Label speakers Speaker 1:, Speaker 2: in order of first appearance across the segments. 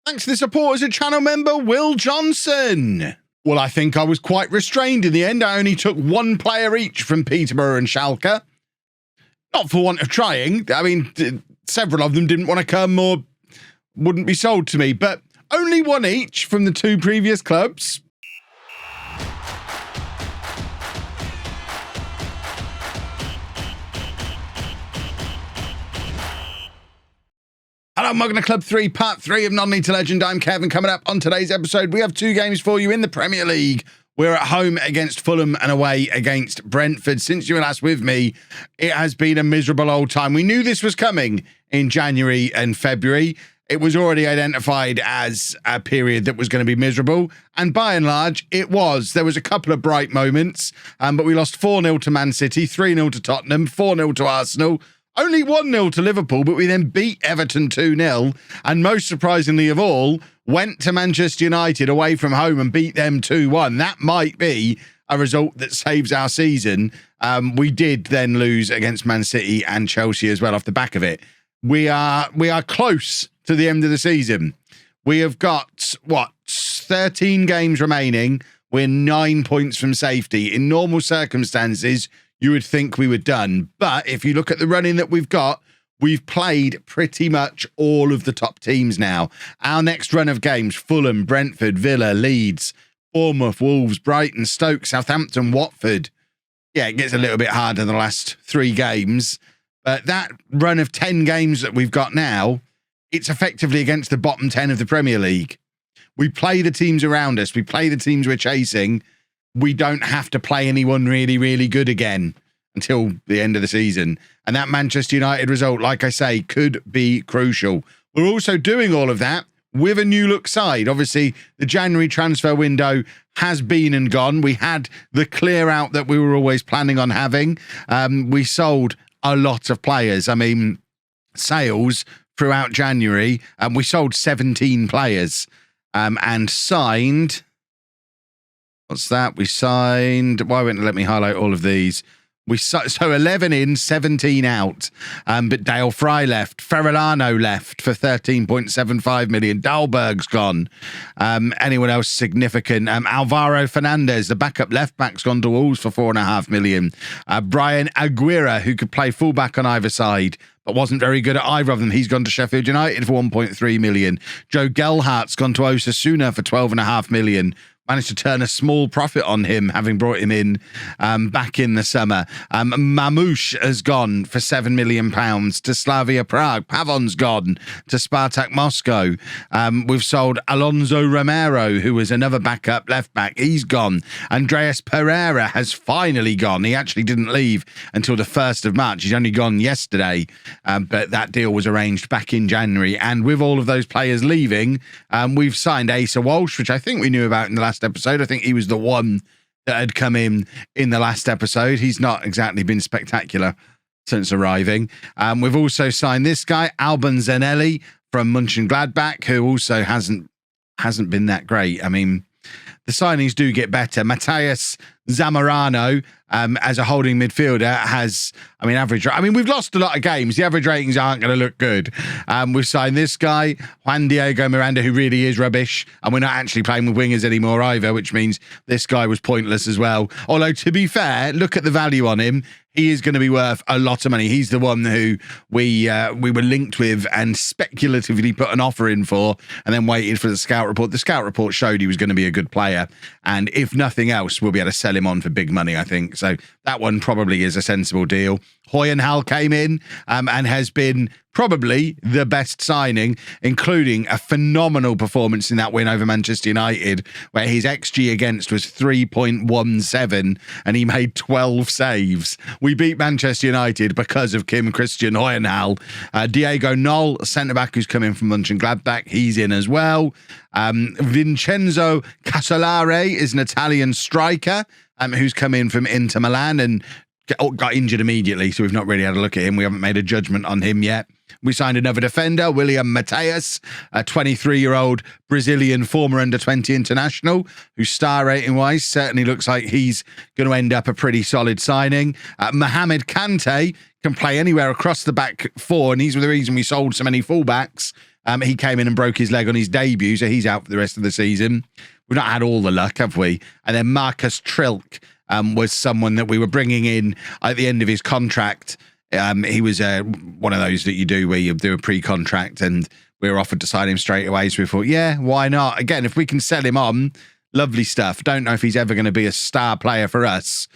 Speaker 1: Thanks to the support as a channel member, Will Johnson. Well, I think I was quite restrained in the end. I only took one player each from Peterborough and Schalke. Not for want of trying. I mean, several of them didn't want to come or wouldn't be sold to me, but only one each from the two previous clubs. Hello, welcome to Club 3, Part 3 of Non-League to Legend. I'm Kevin. Coming up on today's episode, we have two games for you in the Premier League. We're at home against Fulham and away against Brentford. Since you were last with me, it has been a miserable old time. We knew this was coming in January and February. It was already identified as a period that was going to be miserable. And by and large, it was. There was a couple of bright moments, but we lost 4-0 to Man City, 3-0 to Tottenham, 4-0 to Arsenal. Only 1-0 to Liverpool, but we then beat Everton 2-0. And most surprisingly of all, went to Manchester United away from home and beat them 2-1. That might be a result that saves our season. We did then lose against Man City and Chelsea as well off the back of it. We are close to the end of the season. We have got, 13 games remaining. We're 9 points from safety. In normal circumstances, you would think we were done. But if you look at the running that we've got, we've played pretty much all of the top teams now. Our next run of games, Fulham, Brentford, Villa, Leeds, Bournemouth, Wolves, Brighton, Stoke, Southampton, Watford. Yeah, it gets a little bit harder the last 3 games. But that run of 10 games that we've got now, it's effectively against the bottom 10 of the Premier League. We play the teams around us. We play the teams we're chasing. We don't have to play anyone really, really good again until the end of the season. And that Manchester United result, like I say, could be crucial. We're also doing all of that with a new look side. Obviously, the January transfer window has been and gone. We had the clear out that we were always planning on having. We sold a lot of players. I mean, sales throughout January, we sold 17 players and signed... What's that? We signed... Why won't it let me highlight all of these? So 11 in, 17 out. But Dale Fry left. Ferrolano left for 13.75 million. Dahlberg's gone. Anyone else significant? Alvaro Fernandez, the backup left back's gone to Wolves for 4.5 million. Brian Aguirre, who could play fullback on either side, but wasn't very good at either of them. He's gone to Sheffield United for 1.3 million. Joe Gelhardt's gone to Osasuna for 12.5 million. Managed to turn a small profit on him, having brought him in back in the summer. Mamouche has gone for £7 million to Slavia Prague. Pavon's gone to Spartak Moscow. We've sold Alonso Romero, who was another backup left back. He's gone. Andreas Pereira has finally gone. He actually didn't leave until the 1st of March. He's only gone yesterday, but that deal was arranged back in January. And with all of those players leaving, we've signed Asa Walsh, which I think we knew about in the last episode. I think he was the one that had come in the last episode. He's not exactly been spectacular since arriving. We've also signed this guy, Alban Zanelli from Mönchengladbach, who also hasn't been that great. I mean, the signings do get better. Matthias Zamorano, as a holding midfielder, has, average. We've lost a lot of games. The average ratings aren't going to look good. We've signed this guy, Juan Diego Miranda, who really is rubbish. And we're not actually playing with wingers anymore either, which means this guy was pointless as well. Although, to be fair, look at the value on him. He is going to be worth a lot of money. He's the one who we were linked with and speculatively put an offer in for and then waited for the scout report. The scout report showed he was going to be a good player. And if nothing else, we'll be able to sell him on for big money, I think. So that one probably is a sensible deal. Hoyenhal came in and has been probably the best signing, including a phenomenal performance in that win over Manchester United, where his XG against was 3.17 and he made 12 saves. We beat Manchester United because of Kim Christian Hoyenhal. Diego Noll, centre-back who's come in from Mönchengladbach, he's in as well. Vincenzo Casolare is an Italian striker who's come in from Inter Milan and got injured immediately, so we've not really had a look at him. We haven't made a judgment on him yet. We signed another defender, William Mateus, a 23-year-old Brazilian former under-20 international, whose star rating-wise certainly looks like he's going to end up a pretty solid signing. Mohamed Kante can play anywhere across the back four, and he's the reason we sold so many fullbacks. He came in and broke his leg on his debut, so he's out for the rest of the season. We've not had all the luck, have we? And then Marcus Trilk was someone that we were bringing in at the end of his contract. He was one of those that you do where you do a pre-contract, and we were offered to sign him straight away. So we thought, yeah, why not? Again, if we can sell him on, lovely stuff. Don't know if he's ever going to be a star player for us.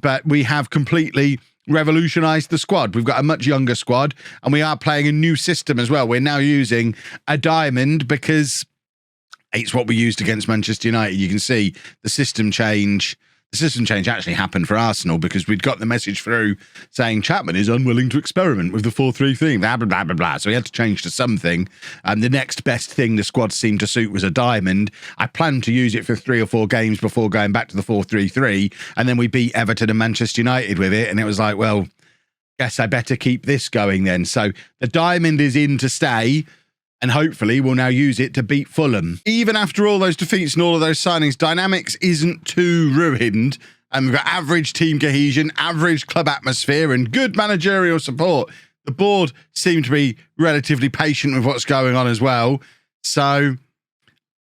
Speaker 1: But we have completely revolutionized the squad. We've got a much younger squad, and we are playing a new system as well. We're now using a diamond because it's what we used against Manchester United. You can see the system change. The system change actually happened for Arsenal because we'd got the message through saying Chapman is unwilling to experiment with the 4-3 theme, blah, blah, blah, blah, blah. So we had to change to something. The next best thing the squad seemed to suit was a diamond. I planned to use it for 3 or 4 games before going back to the 4-3-3. And then we beat Everton and Manchester United with it. And it was like, well, guess I better keep this going then. So the diamond is in to stay. And hopefully we'll now use it to beat Fulham. Even after all those defeats and all of those signings, dynamics isn't too ruined. And we've got average team cohesion, average club atmosphere, and good managerial support. The board seem to be relatively patient with what's going on as well. So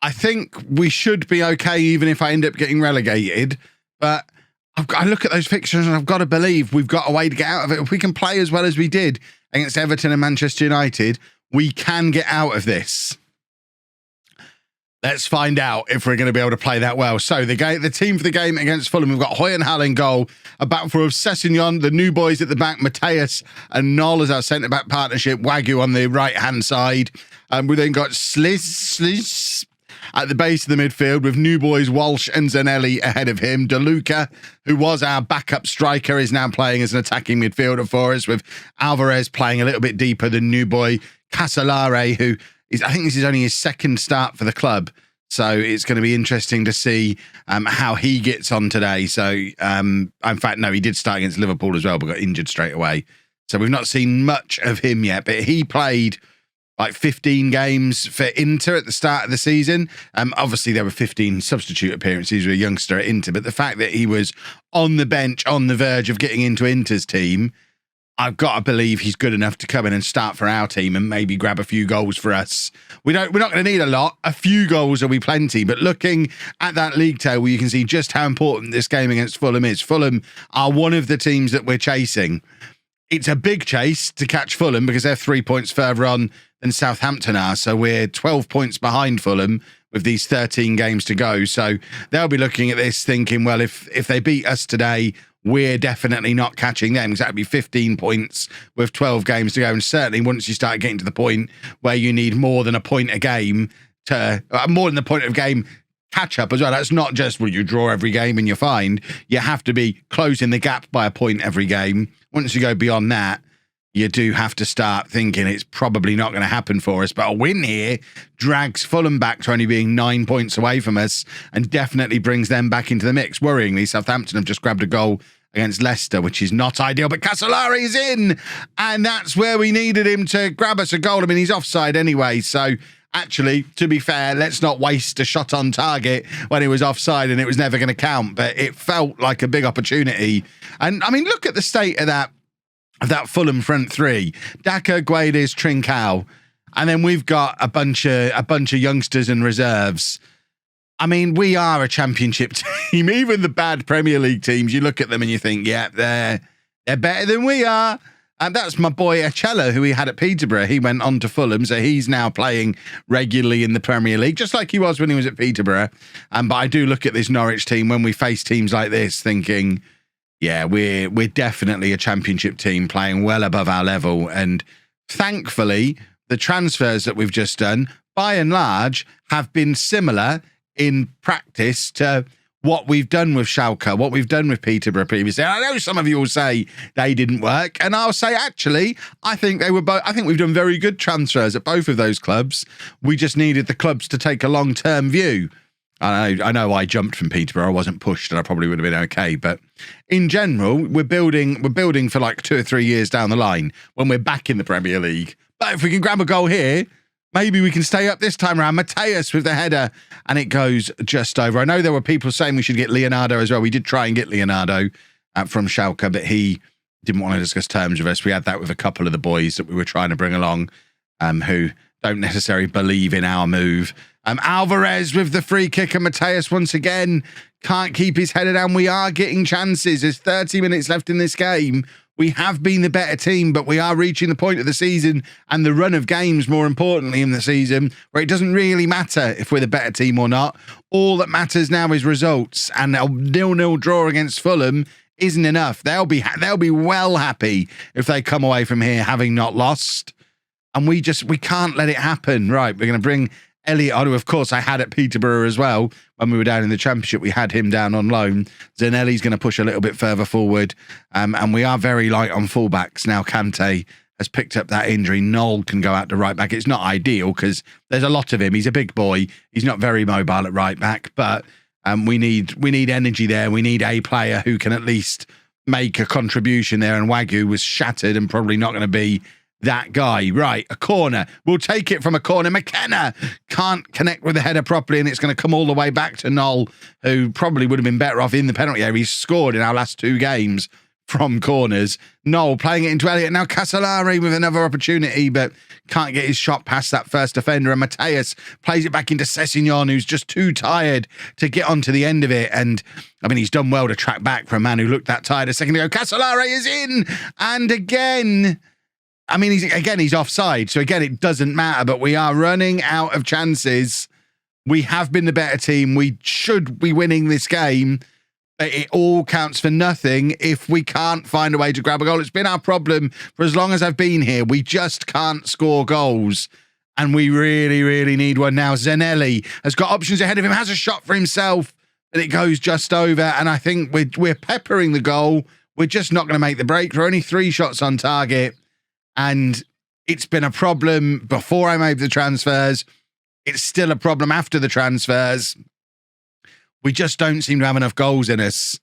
Speaker 1: I think we should be okay, even if I end up getting relegated. But I look at those fixtures and I've got to believe we've got a way to get out of it. If we can play as well as we did against Everton and Manchester United, we can get out of this. Let's find out if we're going to be able to play that well. So the team for the game against Fulham, we've got Hoy and Hall in goal, a back four of Sessegnon, the new boys at the back, Mateus and Noll as our centre-back partnership, Wagyu on the right-hand side. We then got Sliss at the base of the midfield with new boys Walsh and Zanelli ahead of him. DeLuca, who was our backup striker, is now playing as an attacking midfielder for us, with Alvarez playing a little bit deeper than new boy Casolare, who is, I think this is only his second start for the club. So it's going to be interesting to see how he gets on today. So, in fact, no, he did start against Liverpool as well, but got injured straight away. So we've not seen much of him yet, but he played like 15 games for Inter at the start of the season. Obviously, there were 15 substitute appearances with a youngster at Inter, but the fact that he was on the bench, on the verge of getting into Inter's team, I've got to believe he's good enough to come in and start for our team and maybe grab a few goals for us. We're not going to need a lot. A few goals will be plenty, but looking at that league table, you can see just how important this game against Fulham is. Fulham are one of the teams that we're chasing. It's a big chase to catch Fulham because they're 3 points further on than Southampton are. So we're 12 points behind Fulham with these 13 games to go. So they'll be looking at this thinking, well, if they beat us today, we're definitely not catching them. Because that'd be 15 points with 12 games to go. And certainly once you start getting to the point where you need more than a point a game to, more than the point of game catch up as well. That's not just where you draw every game and you're fine. You have to be closing the gap by a point every game. Once you go beyond that, you do have to start thinking it's probably not going to happen for us. But a win here drags Fulham back to only being 9 points away from us and definitely brings them back into the mix. Worryingly, Southampton have just grabbed a goal against Leicester, which is not ideal, but Casolari is in, and that's where we needed him to grab us a goal. I mean, he's offside anyway, so actually, to be fair, let's not waste a shot on target when he was offside and it was never going to count, but it felt like a big opportunity. And I mean, look at the state of that Fulham front three: Daka, Guedes, Trincao, and then we've got a bunch of youngsters and reserves. I mean, we are a championship team. Even the bad Premier League teams, you look at them and you think, yeah, they're better than we are. And that's my boy Echella, who he had at Peterborough. He went on to Fulham, so he's now playing regularly in the Premier League, just like he was when he was at Peterborough. But I do look at this Norwich team when we face teams like this thinking, yeah, we're definitely a championship team playing well above our level. And thankfully, the transfers that we've just done, by and large, have been similar in practice to what we've done with Schalke, what we've done with Peterborough previously. And I know some of you will say they didn't work, and I'll say, actually, I think they were both. I think we've done very good transfers at both of those clubs. We just needed the clubs to take a long-term view. I know I jumped from Peterborough. I wasn't pushed, and I probably would have been okay. But in general, we're building for like 2 or 3 years down the line when we're back in the Premier League. But if we can grab a goal here, maybe we can stay up this time around. Mateus with the header, and it goes just over. I know there were people saying we should get Leonardo as well. We did try and get Leonardo from Schalke, but he didn't want to discuss terms with us. We had that with a couple of the boys that we were trying to bring along, who don't necessarily believe in our move. Alvarez with the free kick, and Mateus once again can't keep his head down. We are getting chances. There's 30 minutes left in this game. We have been the better team, but we are reaching the point of the season and the run of games, more importantly, in the season, where it doesn't really matter if we're the better team or not. All that matters now is results, and a 0-0 draw against Fulham isn't enough. They'll be well happy if they come away from here having not lost. And we can't let it happen. Right, we're going to bring Elliot on, who, of course, I had at Peterborough as well. When we were down in the Championship, we had him down on loan. Zanelli's going to push a little bit further forward. And we are very light on fullbacks. Now Kante has picked up that injury. Noel can go out to right back. It's not ideal because there's a lot of him. He's a big boy. He's not very mobile at right back. But we need energy there. We need a player who can at least make a contribution there. And Wagyu was shattered and probably not going to be that guy. Right, a corner. We'll take it from a corner. McKenna can't connect with the header properly, and it's going to come all the way back to Noel, who probably would have been better off in the penalty area. He's scored in our last 2 games from corners. Noel playing it into Elliot. Now Casolari with another opportunity, but can't get his shot past that first defender. And Mateus plays it back into Sessegnon, who's just too tired to get onto the end of it. And I mean, he's done well to track back for a man who looked that tired a second ago. Casolari is in, and again, I mean, he's offside. So again, it doesn't matter, but we are running out of chances. We have been the better team. We should be winning this game. But it all counts for nothing if we can't find a way to grab a goal. It's been our problem for as long as I've been here. We just can't score goals. And we really, really need one now. Zanelli has got options ahead of him, has a shot for himself, but it goes just over. And I think we're peppering the goal. We're just not going to make the break. We're only 3 shots on target. And it's been a problem before I made the transfers. It's still a problem after the transfers. We just don't seem to have enough goals in us.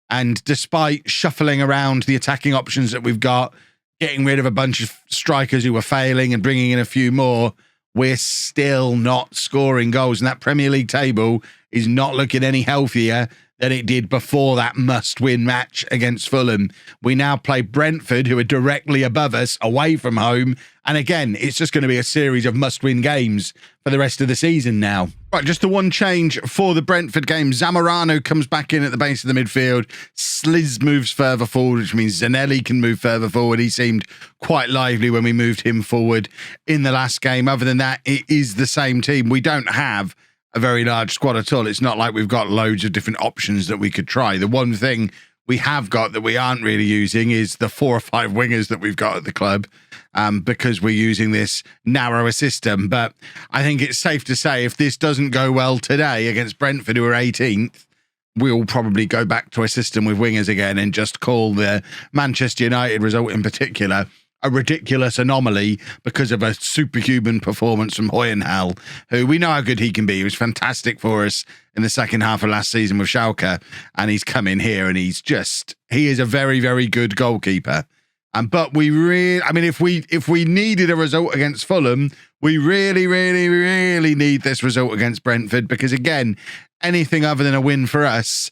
Speaker 1: And despite shuffling around the attacking options that we've got, getting rid of a bunch of strikers who were failing and bringing in a few more, we're still not scoring goals. And that Premier League table is not looking any healthier than it did before that must-win match against Fulham. We now play Brentford, who are directly above us, away from home. And again, it's just going to be a series of must-win games for the rest of the season now. Right, just the one change for the Brentford game. Zamorano comes back in at the base of the midfield. Sliz moves further forward, which means Zanelli can move further forward. He seemed quite lively when we moved him forward in the last game. Other than that, it is the same team. We don't have a very large squad at all. It's not like we've got loads of different options that we could try. The one thing we have got that we aren't really using is the 4 or 5 wingers that we've got at the club, because we're using this narrower system. But I think it's safe to say if this doesn't go well today against Brentford, who are 18th, we'll probably go back to a system with wingers again and just call the Manchester United result in particular a ridiculous anomaly because of a superhuman performance from Hoyenhal, who we know how good he can be. He was fantastic for us in the second half of last season with Schalke, and he's come in here and he is a very, very good goalkeeper. But we really, I mean, if we needed a result against Fulham, we really, really, really need this result against Brentford, because again, anything other than a win for us,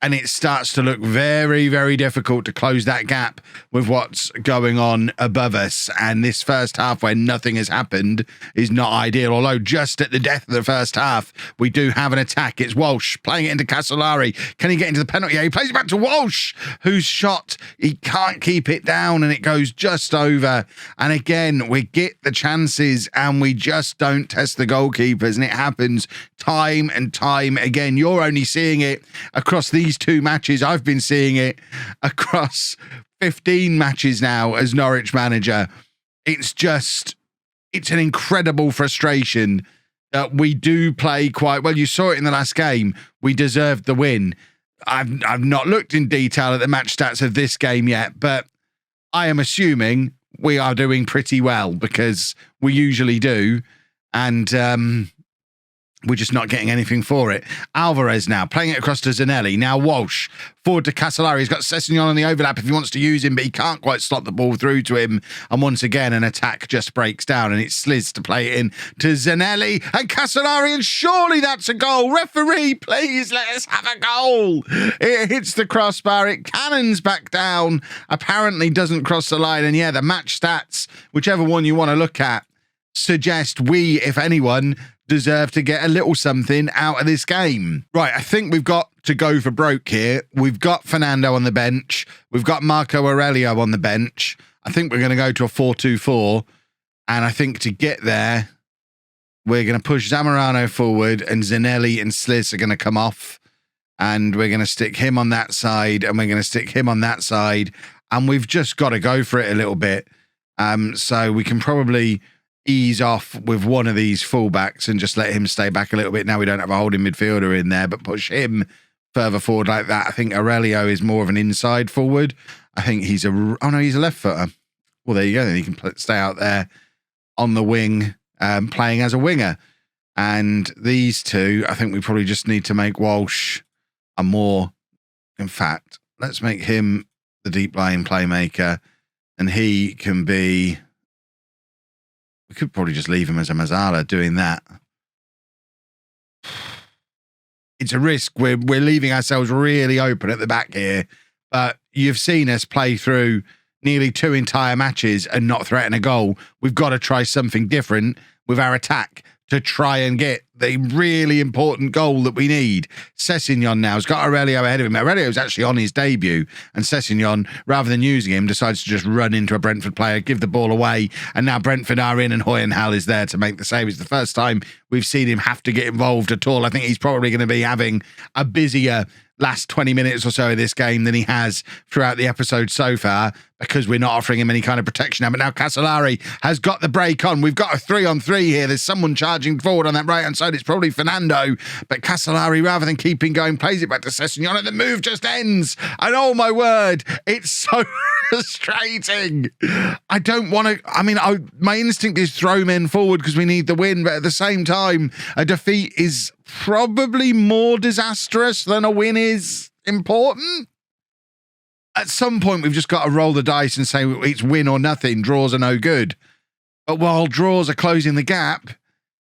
Speaker 1: and it starts to look very, very difficult to close that gap with what's going on above us. And this first half, where nothing has happened, is not ideal. Although just at the death of the first half, we do have an attack. It's Walsh playing it into Casolari. Can he get into the penalty area? He plays it back to Walsh, whose shot, he can't keep it down, and it goes just over. And again, we get the chances and we just don't test the goalkeepers. And it happens time and time again. You're only seeing it across these 2 matches. I've been seeing it across 15 matches now as Norwich manager. It's an incredible frustration that we do play quite well. You saw it in the last game. We deserved the win. I've not looked in detail at the match stats of this game yet, but I am assuming we are doing pretty well, because we usually do. And we're just not getting anything for it. Alvarez now playing it across to Zanelli. Now Walsh forward to Casolari. He's got Sessegnon on the overlap if he wants to use him, but he can't quite slot the ball through to him. And once again, an attack just breaks down, and it's Sliz to play it in to Zanelli and Casolari. And surely that's a goal. Referee, please let us have a goal. It hits the crossbar. It cannons back down. Apparently doesn't cross the line. And yeah, the match stats, whichever one you want to look at, suggest we, if anyone, deserve to get a little something out of this game. Right, I think we've got to go for broke here. We've got Fernando on the bench. We've got Marco Aurelio on the bench. I think we're going to go to a 4-2-4. And I think to get there, we're going to push Zamorano forward and Zanelli and Sliss are going to come off. And we're going to stick him on that side and we're going to stick him on that side. And we've just got to go for it a little bit. So we can probably ease off with one of these fullbacks and just let him stay back a little bit. Now we don't have a holding midfielder in there, but push him further forward like that. I think Aurelio is more of an inside forward. I think he's oh no, he's a left footer. Well, there you go. Then he can stay out there on the wing, playing as a winger. And these two, I think we probably just need to make Walsh a more, in fact, let's make him the deep line playmaker and he can be, we could probably just leave him as a Mazzala doing that. It's a risk. We're leaving ourselves really open at the back here, but you've seen us play through nearly 2 entire matches and not threaten a goal. We've got to try something different with our attack to try and get the really important goal that we need. Sessegnon now has got Aurelio ahead of him. Aurelio's actually on his debut, and Sessegnon, rather than using him, decides to just run into a Brentford player, give the ball away, and now Brentford are in and Hoyenhal is there to make the save. It's the first time we've seen him have to get involved at all. I think he's probably going to be having a busier last 20 minutes or so of this game than he has throughout the episode so far, because we're not offering him any kind of protection now. But now Cassolari has got the break on. We've got a 3-on-3 here. There's someone charging forward on that right-hand side. It's probably Fernando, but Cassolari, rather than keeping going, plays it back to Sessegnon, and the move just ends. And oh my word, it's so frustrating. I don't want to, I mean, my instinct is throw men forward because we need the win, but at the same time, a defeat is probably more disastrous than a win is important. At some point, we've just got to roll the dice and say it's win or nothing. Draws are no good. But while draws are closing the gap,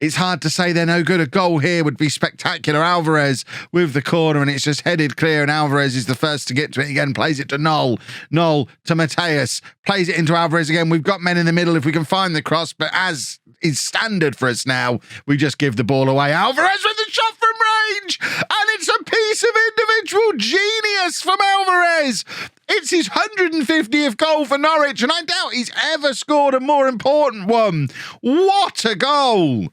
Speaker 1: it's hard to say they're no good. A goal here would be spectacular. Alvarez with the corner, and it's just headed clear, and Alvarez is the first to get to it again. Plays it to Knoll. Knoll to Mateus. Plays it into Alvarez again. We've got men in the middle if we can find the cross, but as is standard for us now, we just give the ball away. Alvarez with the shot from range, and it's a piece of individual genius from Alvarez. It's his 150th goal for Norwich, and I doubt he's ever scored a more important one. What a goal!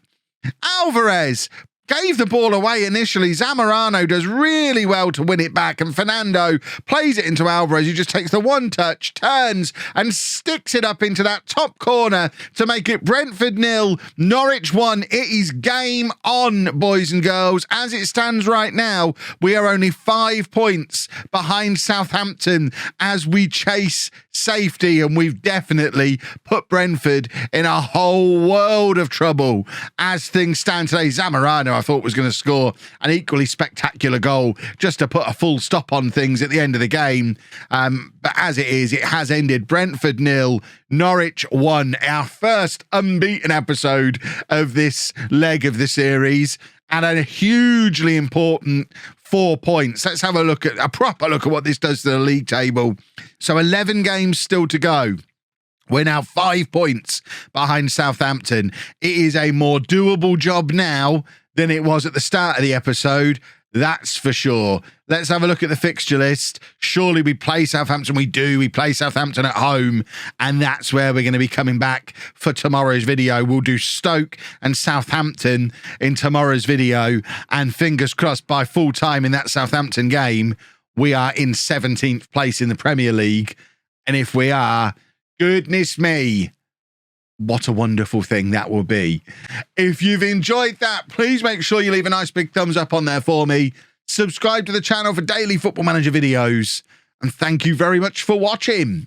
Speaker 1: Alvarez gave the ball away initially. Zamorano does really well to win it back, and Fernando plays it into Alvarez, who just takes the one touch, turns and sticks it up into that top corner to make it Brentford 0, Norwich 1. It is game on, boys and girls. As it stands right now, we are only 5 points behind Southampton as we chase safety, and we've definitely put Brentford in a whole world of trouble as things stand today. Zamorano, I thought, was going to score an equally spectacular goal just to put a full stop on things at the end of the game. But as it is, it has ended. Brentford 0, Norwich 1. Our first unbeaten episode of this leg of the series, and a hugely important 4 points. Let's have a proper look at what this does to the league table. So 11 games still to go. We're now 5 points behind Southampton. It is a more doable job now than it was at the start of the episode. That's for sure. Let's have a look at the fixture list. Surely we play Southampton. We do. We play Southampton at home, and that's where we're going to be coming back for tomorrow's video. We'll do Stoke and Southampton in tomorrow's video, and fingers crossed by full time in that Southampton game, we are in 17th place in the Premier League. And if we are, goodness me, what a wonderful thing that will be. If you've enjoyed that, please make sure you leave a nice big thumbs up on there for me. Subscribe to the channel for daily Football Manager videos. And thank you very much for watching.